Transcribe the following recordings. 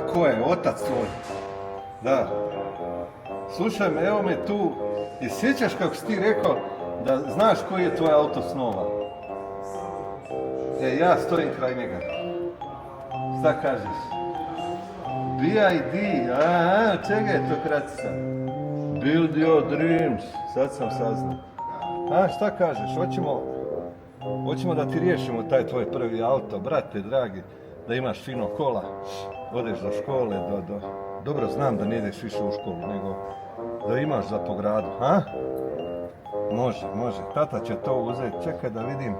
ko je, otac tvoj. Da. Slušaj me, evo me tu. I sjećaš kako si ti rekao da znaš koji je tvoj auto snova? Ja stojim kraj njega. Šta kažeš? BID, čega je to kratica? Build your dreams, sad sam saznao. Šta kažeš, hoćemo da ti riješimo taj tvoj prvi auto, brate dragi, da imaš fino kola, odeš do škole, dobro znam da ne ideš više u školu, nego da imaš za po gradu, Može, tata će to uzeti, čekaj da vidim.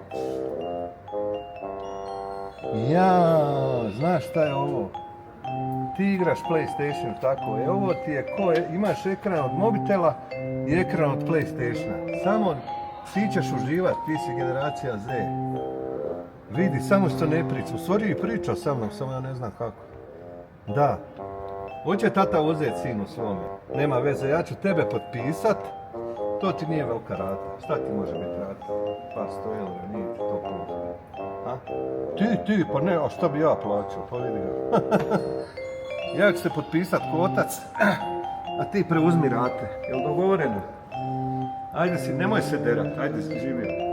Znaš šta je ovo? Ti igraš PlayStation, tako je, ovo ti je imaš ekran od mobitela i ekran od PlayStationa. Samo ti ćeš uživat, ti si generacija Z. Vidi, samo što ne priča, u stvari i priča sa mnom, samo ja ne znam kako. Da, hoće tata uzeti sinu svome, nema veze, ja ću tebe potpisat, to ti nije velika rata, šta ti može biti rata? Par 100 eura, nije ti to puno. Ti, pa ne, a šta bi ja plaćao, pa vidi ga. Ja ću se potpisat ko otac, a ti preuzmi rate, jel dogovoreno? Ajde si, nemoj se derat, ajde si živio.